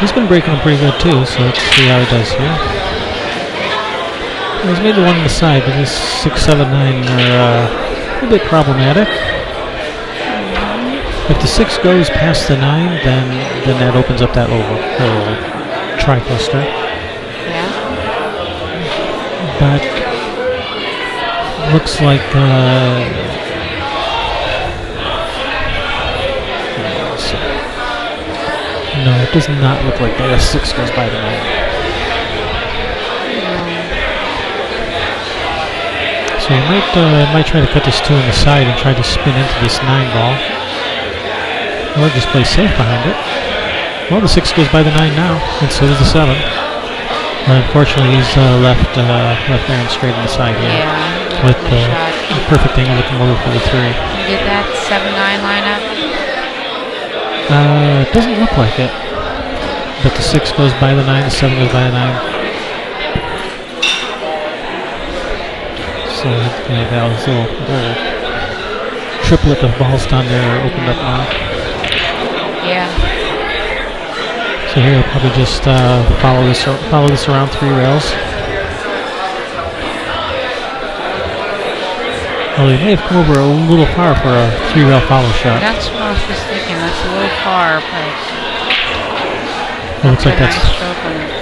He's been breaking them pretty good too, so let's see how he does here. He's made the 1 on the side, but his 6, 7, 9 are a bit problematic. If the 6 goes past the 9, then that opens up that little tri-cluster. Yeah. But looks like no, it does not look like that. A 6 goes by the 9. So he might try to cut this 2 on the side and try to spin into this 9 ball. Or just play safe behind it. Well, the 6 goes by the 9 now, and so does the 7. Unfortunately, he's left Aaron straight on the side here. Yeah. With the perfect angle looking over for the 3. Did that 7-9 lineup? It doesn't look like it. But the 6 goes by the 9, the 7 goes by the 9. So that was a little triplet of balls down there opened up now. Yeah. So here he'll probably just follow this around 3 rails. Well, he may have come over a little far for a 3-rail follow shot. That's what I was just thinking. That's a little far, but it looks like that's. Nice stroke on it.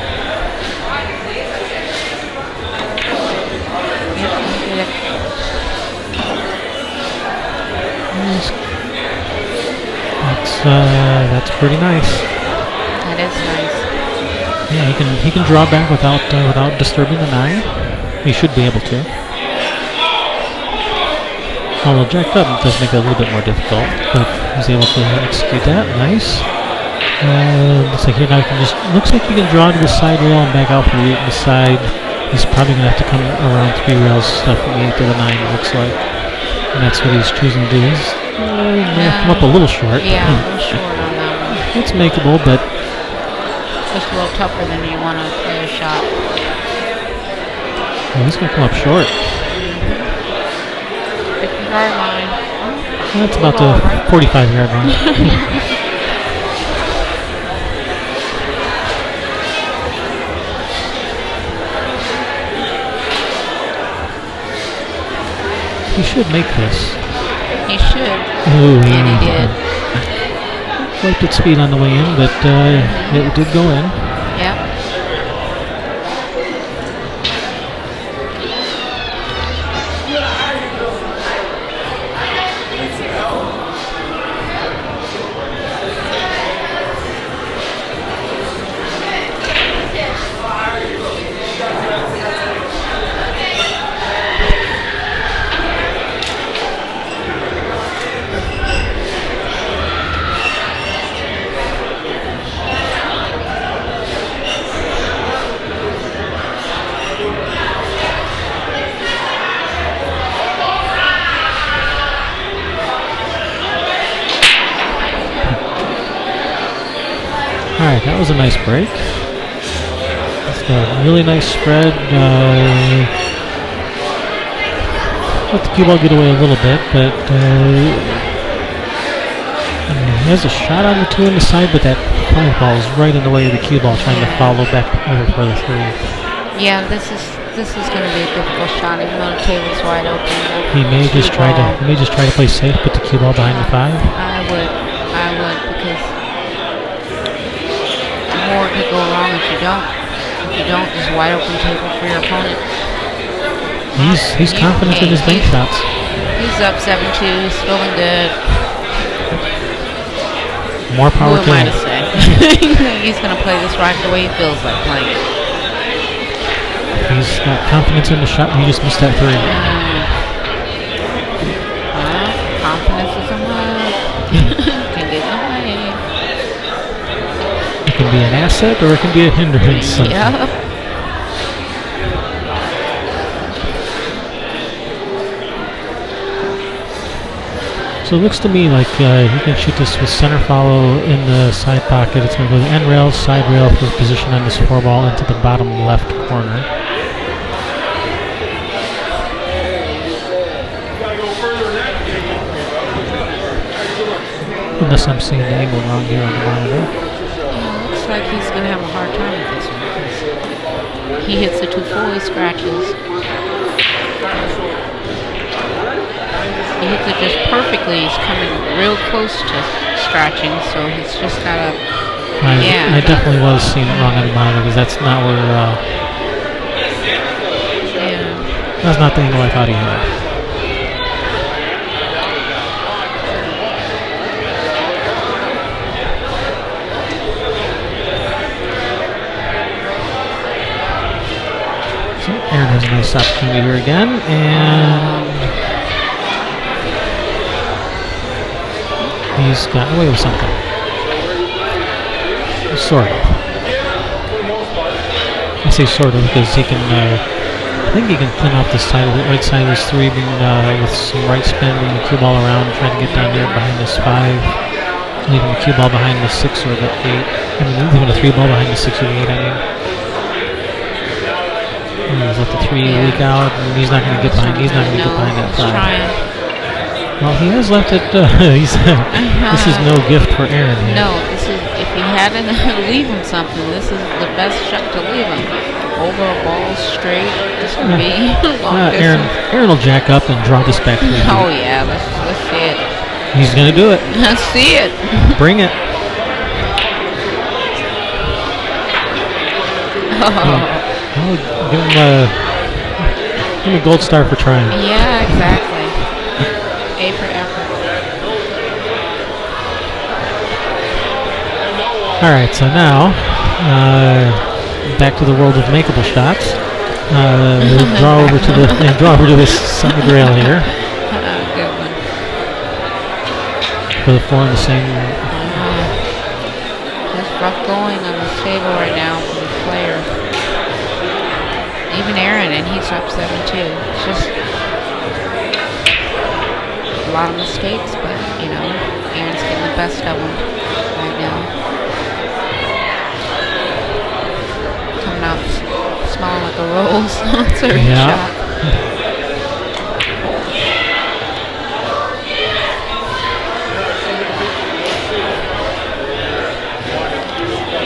Yep, he did it. That's pretty nice. That is nice. Yeah, he can draw back without disturbing the 9. He should be able to. Although jacked up does make it a little bit more difficult, but he's able to execute that. Nice. Looks like here now looks like he can draw to the side rail and back out from the side. He's probably gonna have to come around 3 rails from the 8 to the 9. It looks like, and that's what he's choosing to do. He's come up a little short. Yeah, a little short on that one. It's makeable, but just a little tougher than you want to play a shot. Well, he's gonna come up short. 50-yard line. That's about the 45-yard line. He should make this. He should. Ooh, and he did. Wiped its speed on the way in, but it did go in. Yep. Alright, that was a nice break. It's a really nice spread. Let the cue ball get away a little bit, but he has a shot on the 2 on the side, but that 5 ball is right in the way of the cue ball, trying to follow back over for the 3. Yeah, this is going to be a difficult shot, even though the table's wide open. He may just try to play safe, put the cue ball behind the 5. I would, because more could go wrong if you don't. If you don't, there's a wide open table for your opponent. He's confident in his bank shots. He's up 7-2. He's feeling good. More power to him. Who am I to say? He's going to play this right the way he feels like playing it. He's got confidence in the shot, and he just missed that 3. Confidence is a mug. Can get in the way. It can be an asset or it can be a hindrance. Yep. So it looks to me like he can shoot this with center follow in the side pocket. It's going to go to the end rail, side rail for his position on this 4 ball into the bottom left corner. Unless I'm seeing the angle wrong here on the monitor. Looks like he's going to have a hard time with this one because he hits the 2 fully scratches. He hits it just perfectly. He's coming real close to scratching, so he's just got to... I definitely was seeing it wrong on the monitor because that's not where... That's not the angle I thought he had. Aaron has a nice opportunity here again, and he's gotten away with something. Sort of. I say sort of because he can, I think he can thin off the right side of this 3 with some right spin, moving the cue ball around, trying to get down there behind this 5, leaving the cue ball behind the 6 or the 8. I mean, leaving a 3 ball behind the 6 or the 8, I mean. He's let the 3 Yeah. leak out, and he's not going to get behind. He's not going to get behind that he's 5. trying. Well, he has left it. This is no gift for Aaron here. No, this is, if he had to leave him something, this is the best shot to leave him. Over a ball straight, this would be long distance. Aaron will jack up and draw this back 3 feet. Oh yeah, let's see it. He's going to do it. Let's see it. Bring it. Well, give him a gold star for trying. Yeah, exactly. A for effort. All right, so now back to the world of makeable shots. Draw over to this side rail here Good one. for the 4 in the same. Just rough going on this table right now for the player. Even Aaron, and he's up 7-2. It's just a lot of mistakes, but you know, Aaron's getting the best of them right now. Coming out smelling like a rose on third shot.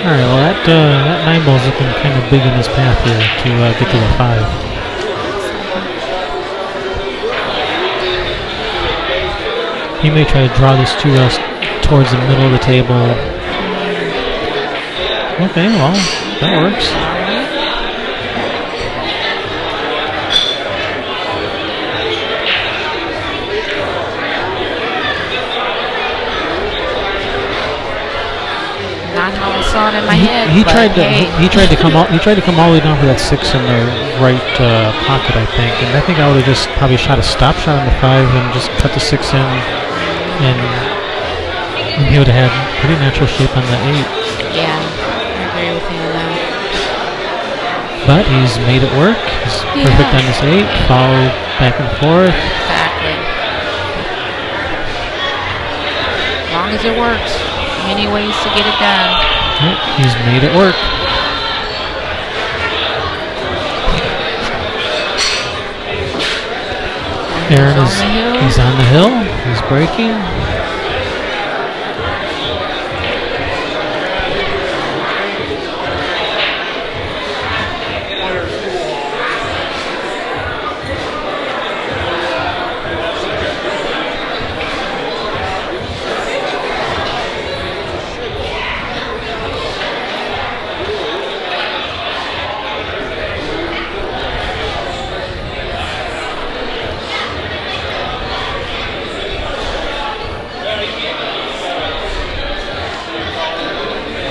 All right, well that 9 ball's looking kind of big in his path here to get to the 5. He may try to draw this 2 rails towards the middle of the table. Okay, well that works. Not how I saw it in my head. He but tried to hey. he tried to come all the way down for that 6 in the right pocket, I think, and I think I would have just probably shot a stop shot on the 5 and just cut the 6 in, and he would have had pretty natural shape on the 8. Yeah, I agree with you on that. But he's made it work. He's perfect on this 8. Followed back and forth. Exactly. As long as it works. Many ways to get it done. Yep, he's made it work. Aaron he's on the hill. He's breaking.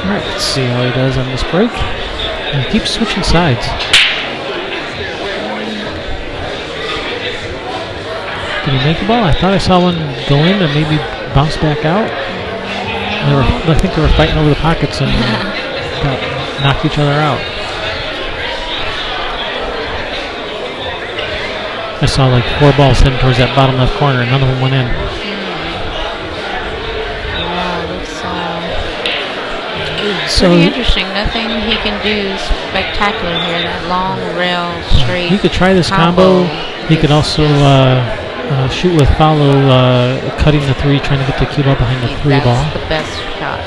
Alright, let's see how he does on this break. And he keeps switching sides. Did he make the ball? I thought I saw one go in and maybe bounce back out. I think they were fighting over the pockets and knocked each other out. I saw like 4 balls heading towards that bottom left corner and none of them went in. Pretty interesting. Nothing he can do spectacular here. That long rail straight. He could try this combo. He could also shoot with follow, cutting the 3, trying to get the cue ball behind the 3 ball. That's the best shot.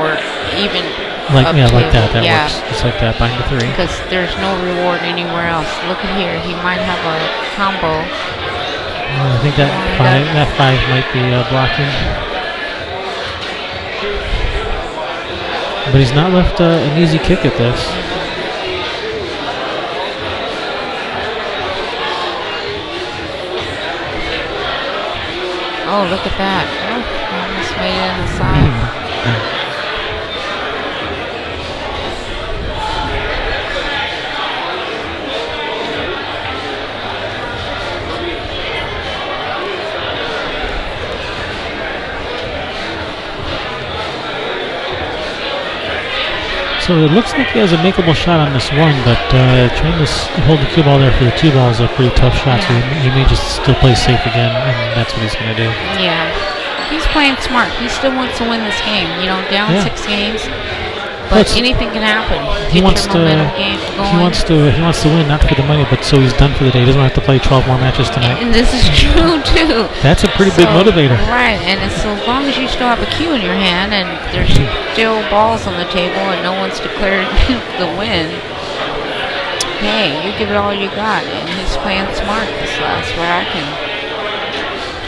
Or even like that. That yeah. works. Just like that behind the 3. Because there's no reward anywhere else. Look at here. He might have a combo. I think that 5 might be blocking. But he's not left an easy kick at this. Oh, look at that. Oh, almost made it on the side. So it looks like he has a makeable shot on this 1, but trying to hold the cue ball there for the 2 ball is a pretty tough shot, so he may just still play safe again, and that's what he's going to do. Yeah. He's playing smart. He still wants to win this game. You know, down 6 games. But anything can happen. He wants to. He wants to win, not for the money, but so he's done for the day. He doesn't have to play 12 more matches tonight. And this is true too. That's a pretty big motivator. Right, and it's so long as you still have a cue in your hand, and there's still balls on the table, and no one's declared the win. Hey, you give it all you got, and he's playing smart this last rack and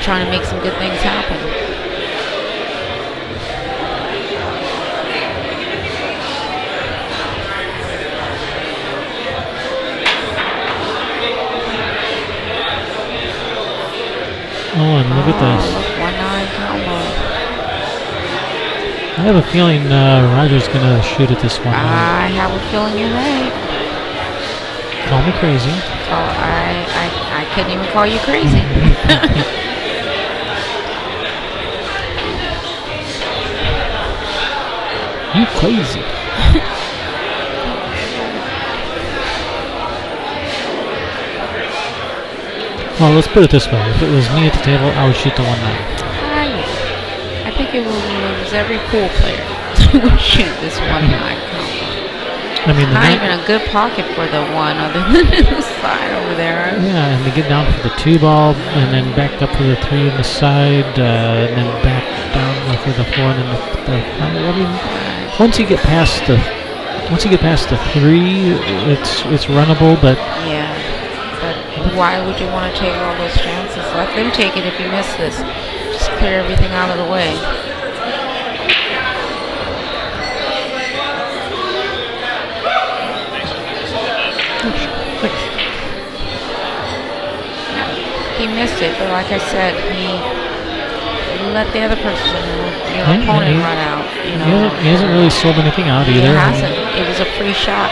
trying to make some good things happen. Oh, and look at this. 1-9 combo. I have a feeling Roger's going to shoot at this one. I have a feeling you're right. Call me crazy. Oh, I couldn't even call you crazy. You crazy. Well, let's put it this way. If it was me at the table, I would shoot the 1-9. I think it was every pool player who would shoot this 1-9 combo. I mean, not even a good pocket for the one other than the side over there. Yeah, and they get down for the 2-ball, and then back up for the 3 on the side, and then back down for the 4, and then the 5. I mean, once you get past the 3, it's runnable, but yeah. But why would you want to take all those chances? Let them take it if you miss this. Just clear everything out of the way. He missed it, but like I said, he let the other person, your opponent, run out. He hasn't really sold anything out either. He hasn't. It was a free shot.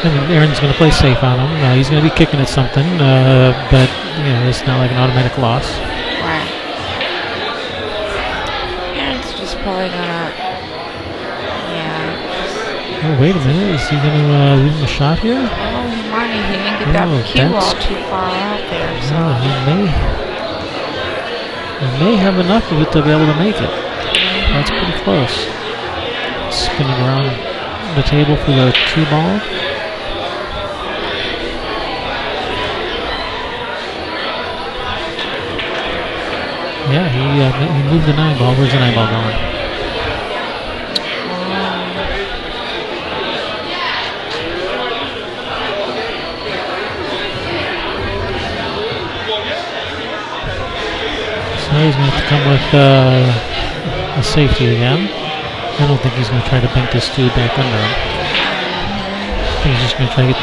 I mean, Aaron's going to play safe on him. He's going to be kicking at something, but it's not like an automatic loss. Right. Aaron's just probably gonna, Oh, wait a minute. Is he going to leave him a shot here? Oh, he might. He didn't get that cue all too far out there. So. He may have enough of it to be able to make it. That's pretty close. Spinning around the table for the 2-ball. Yeah, he moved the 9-ball. Where's the 9-ball going? So he's going to have to come with a safety again. I don't think he's going to try to bank this 2 back under him. I think he's just going to try to get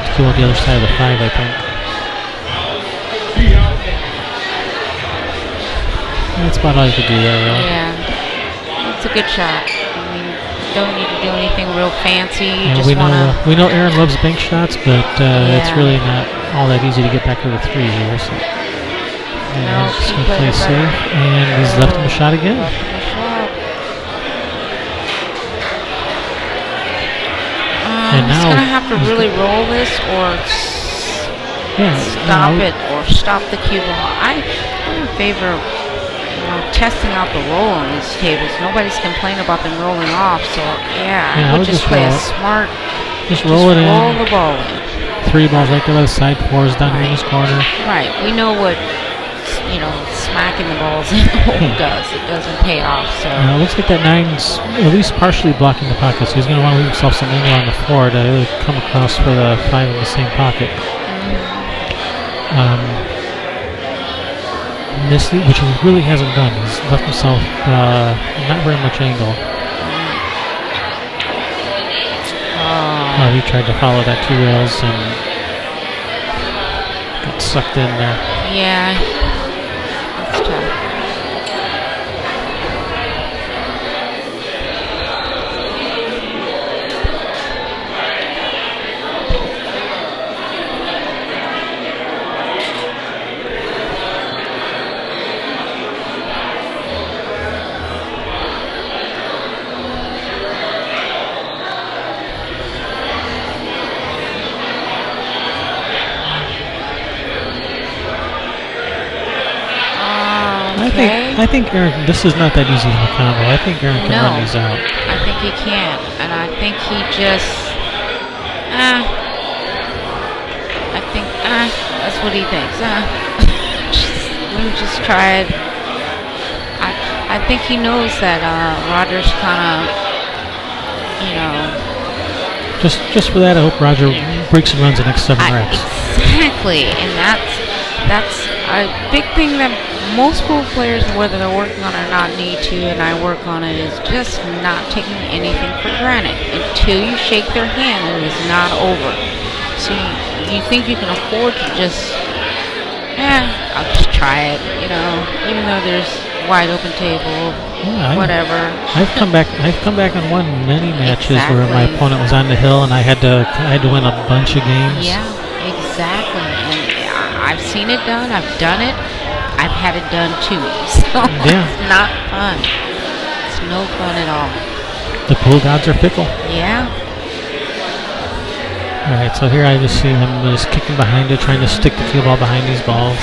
the cue on the other side of the 5, I think. That's about all you could do there, really. Yeah, it's a good shot. I mean, don't need to do anything real fancy. Yeah, we know Aaron loves bank shots, but it's really not all that easy to get back to the 3 here. So. Yeah, he's going to play safe, and he's left him a shot again. And now he's going to have to really roll this, or stop it, or stop the cue ball. I'm in favor of testing out the roll on these tables. Nobody's complaining about them rolling off, so I would just play a smart. Just roll it in. Roll the ball in. 3 balls right there by the side, 4 is down here in this corner. Right. We know what smacking the balls in the hole does. It doesn't pay off. So it looks like that 9's at least partially blocking the pocket, so he's going to want to leave himself some angle on the 4 to come across for the 5 in the same pocket. Which he really hasn't done. He's left himself not very much angle. He tried to follow that 2 rails and got sucked in there. Yeah, that's tough. I think Aaron, this is not that easy of a combo. I think Aaron can run these out. I think think he can, and I think he just, that's what he thinks. Let me just try it. I think he knows that Roger's kind of, you know. Just for that, I hope Roger breaks and runs the next 7 reps. Exactly, and that's a big thing that most pool players, whether they're working on it or not, need to, and I work on it, is just not taking anything for granted. Until you shake their hand, it is not over. So you think you can afford to just, I'll just try it, you know, even though there's wide open table, whatever. I've come back and won many matches where my opponent was on the hill and I had to win a bunch of games. Yeah, exactly. And I've seen it done. I've done it. I've had it done too. So it's not fun. It's no fun at all. The pool gods are fickle. Yeah. Alright, so here I just see him just kicking behind it, trying to stick the cue ball behind these balls.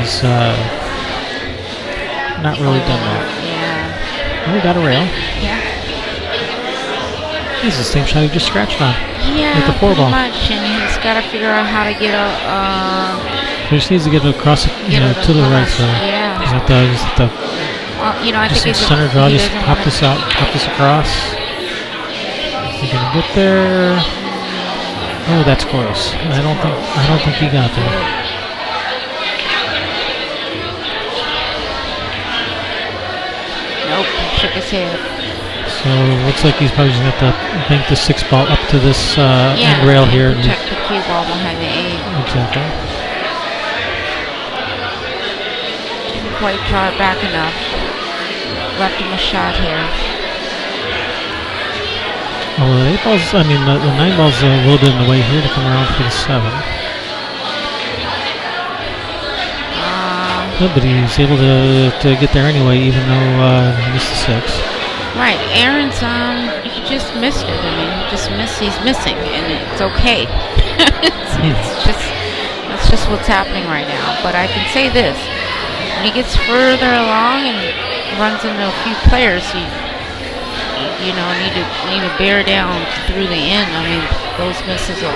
He's not really done that. Yeah. Oh, we got a rail. Yeah. This is the same shot he just scratched on. Yeah, with the 4 ball. much, and he's got to figure out how to get he just needs to get it across, to the right side. Yeah. He's at the I just think in center draw. Just pop this out, pop this across. Is he gonna get there? Oh, that's close. I don't think he got there. Nope, he shook his head. So looks like he's probably going to have to bank the 6 ball up to this end rail here. Protect the cue ball behind the 8. Exactly. Didn't quite draw it back enough. Left him a shot here. Oh, the 8 ball's, the 9 ball's a little bit in the way here to come around for the 7. But he's able to get there anyway, even though he missed the 6. Right, Aaron's he just missed it. He's missing, and it's okay. It's just what's happening right now. But I can say this: when he gets further along and runs into a few players, need to bear down through the end. Those misses will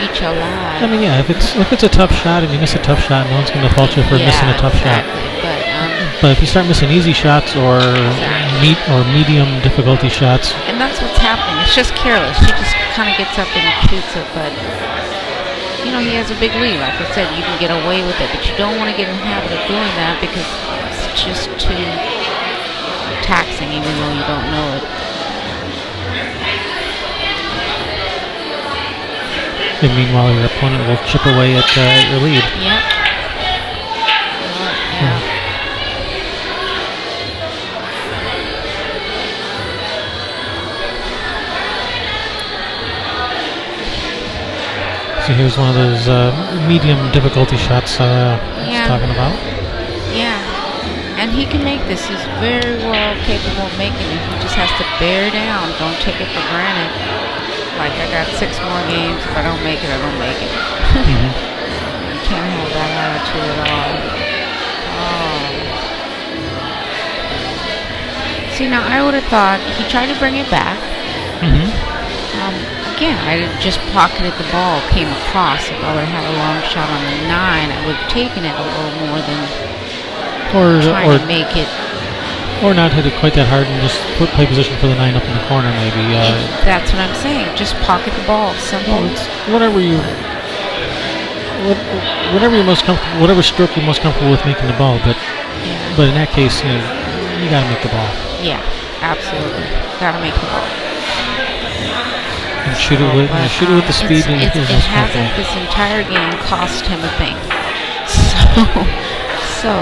eat you alive. If it's a tough shot and you miss a tough shot, no one's going to fault you for missing a tough shot. But if you start missing easy shots or medium difficulty shots, and that's what's happening. It's just careless. She just kind of gets up and shoots it, but he has a big lead. Like I said, you can get away with it, but you don't want to get in the habit of doing that because it's just too taxing, even though you don't know it. And meanwhile, your opponent will chip away at your lead. Yep. So here's one of those medium difficulty shots I was talking about. Yeah. And he can make this. He's very well capable of making it. He just has to bear down. Don't take it for granted. Like, I got 6 more games. If I don't make it, I don't make it. You can't have that attitude at all. Oh. See, now I would have thought he tried to bring it back. Again, I just pocketed the ball, came across. If I would have had a long shot on the 9, I would have taken it a little more than trying to make it. Or not hit it quite that hard and just play position for the 9 up in the corner, maybe. That's what I'm saying. Just pocket the ball. Simple. Well, it's whatever you're most comfortable, whatever stroke you're most comfortable with making the ball. But in that case, you got to make the ball. Yeah, absolutely. Got to make the ball. And shoot it with the speed. It hasn't this entire game cost him a thing. So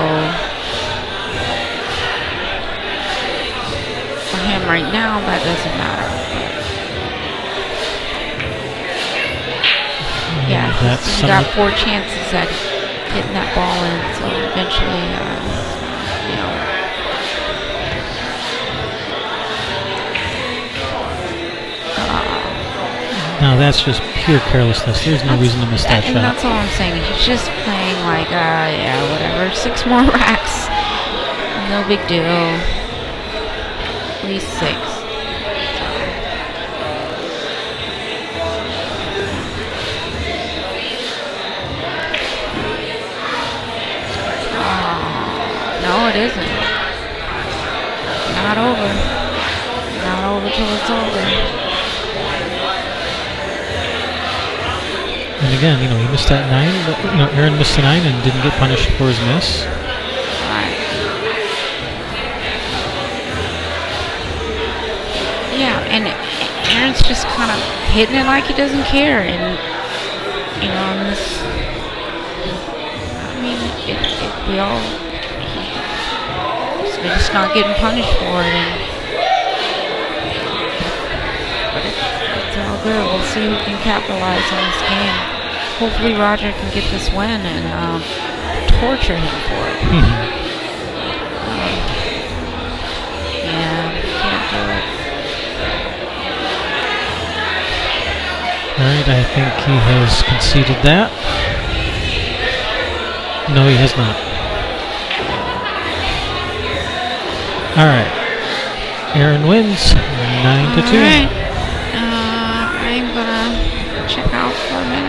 for him right now, that doesn't matter. Yeah, he's got 4 chances at hitting that ball in. So eventually, Now that's just pure carelessness. There's no reason to miss that and shot. that's all I'm saying. He's just playing like, yeah, whatever. 6 more racks. No big deal. At least 6. No, it isn't. Not over. Not over till it's over. And again, he missed that 9, but, Aaron missed the 9 and didn't get punished for his miss. Right. Yeah, and Aaron's just kind of hitting it like he doesn't care. And, on this, I mean, we all, we're just not getting punished for it. But it's all good. We'll see who can capitalize on this game. Hopefully Roger can get this win and torture him for it. Yeah, can't do it. Alright, I think he has conceded that. No, he has not. Alright. Aaron wins 9-2. Alright. I'm gonna check out for a minute.